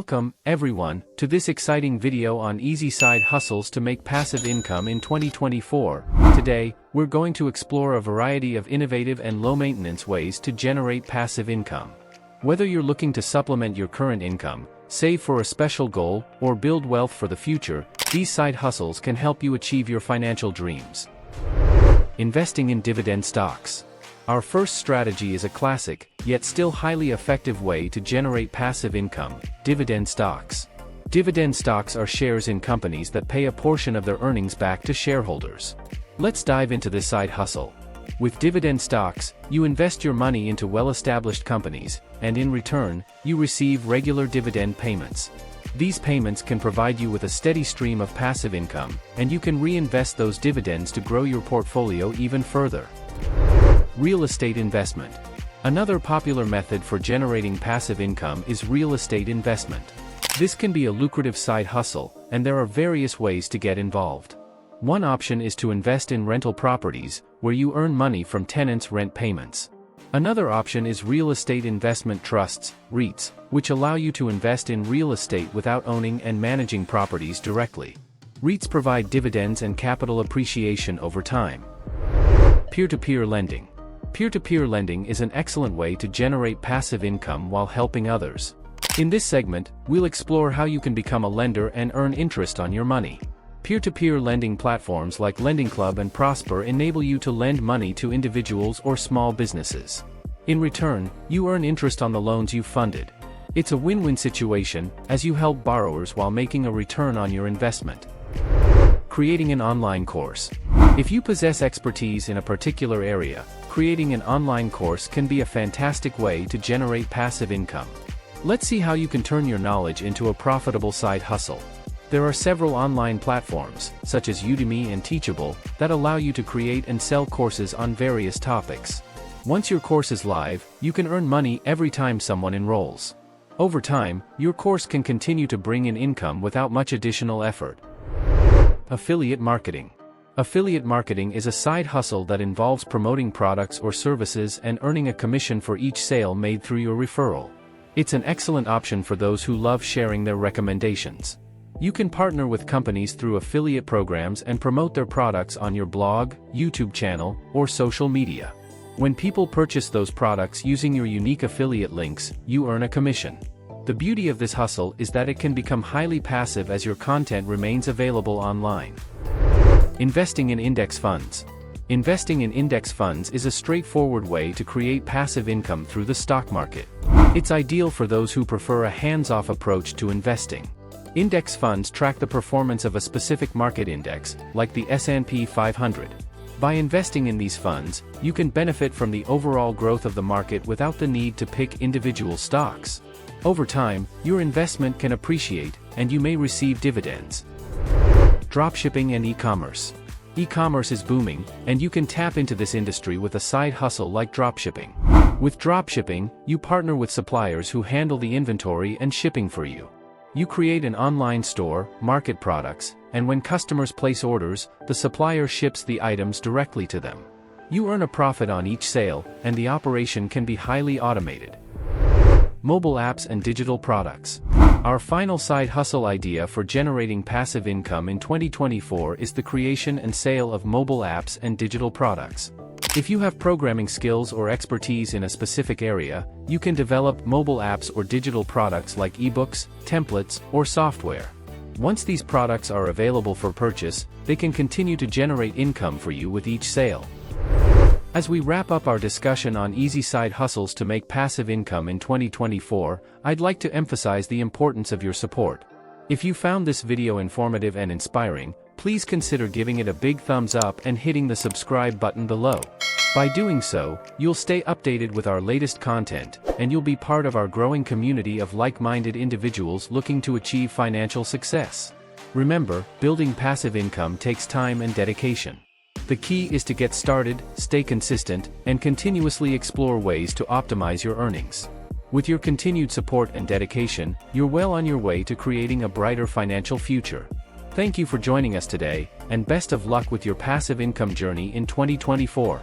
Welcome, everyone, to this exciting video on easy side hustles to make passive income in 2024. Today, we're going to explore a variety of innovative and low-maintenance ways to generate passive income. Whether you're looking to supplement your current income, save for a special goal, or build wealth for the future, these side hustles can help you achieve your financial dreams. Investing in dividend stocks. Our first strategy is a classic, yet still highly effective way to generate passive income: dividend stocks. Dividend stocks are shares in companies that pay a portion of their earnings back to shareholders. Let's dive into this side hustle. With dividend stocks, you invest your money into well-established companies, and in return, you receive regular dividend payments. These payments can provide you with a steady stream of passive income, and you can reinvest those dividends to grow your portfolio even further. Real estate investment. Another popular method for generating passive income is real estate investment. This can be a lucrative side hustle, and there are various ways to get involved. One option is to invest in rental properties, where you earn money from tenants' rent payments. Another option is real estate investment trusts, REITs, which allow you to invest in real estate without owning and managing properties directly. REITs provide dividends and capital appreciation over time. Peer-to-peer lending. Peer-to-peer lending is an excellent way to generate passive income while helping others. In this segment, we'll explore how you can become a lender and earn interest on your money. Peer-to-peer lending platforms like Lending Club and Prosper enable you to lend money to individuals or small businesses. In return, you earn interest on the loans you've funded. It's a win-win situation, as you help borrowers while making a return on your investment. Creating an online course. If you possess expertise in a particular area, creating an online course can be a fantastic way to generate passive income. Let's see how you can turn your knowledge into a profitable side hustle. There are several online platforms, such as Udemy and Teachable, that allow you to create and sell courses on various topics. Once your course is live, you can earn money every time someone enrolls. Over time, your course can continue to bring in income without much additional effort. Affiliate marketing. Affiliate marketing is a side hustle that involves promoting products or services and earning a commission for each sale made through your referral. It's an excellent option for those who love sharing their recommendations. You can partner with companies through affiliate programs and promote their products on your blog, YouTube channel, or social media. When people purchase those products using your unique affiliate links, you earn a commission. The beauty of this hustle is that it can become highly passive as your content remains available online. Investing in index funds. Investing in index funds is a straightforward way to create passive income through the stock market. It's ideal for those who prefer a hands-off approach to investing. Index funds track the performance of a specific market index, like the S&P 500. By investing in these funds, you can benefit from the overall growth of the market without the need to pick individual stocks. Over time, your investment can appreciate, and you may receive dividends. Dropshipping and e-commerce. E-commerce is booming, and you can tap into this industry with a side hustle like dropshipping. With dropshipping, you partner with suppliers who handle the inventory and shipping for you. You create an online store, market products, and when customers place orders, the supplier ships the items directly to them. You earn a profit on each sale, and the operation can be highly automated. Mobile apps and digital products. Our final side hustle idea for generating passive income in 2024 is the creation and sale of mobile apps and digital products. If you have programming skills or expertise in a specific area, you can develop mobile apps or digital products like ebooks, templates, or software. Once these products are available for purchase, they can continue to generate income for you with each sale. As we wrap up our discussion on easy side hustles to make passive income in 2024, I'd like to emphasize the importance of your support. If you found this video informative and inspiring, please consider giving it a big thumbs up and hitting the subscribe button below. By doing so, you'll stay updated with our latest content, and you'll be part of our growing community of like-minded individuals looking to achieve financial success. Remember, building passive income takes time and dedication. The key is to get started, stay consistent, and continuously explore ways to optimize your earnings. With your continued support and dedication, you're well on your way to creating a brighter financial future. Thank you for joining us today, and best of luck with your passive income journey in 2024.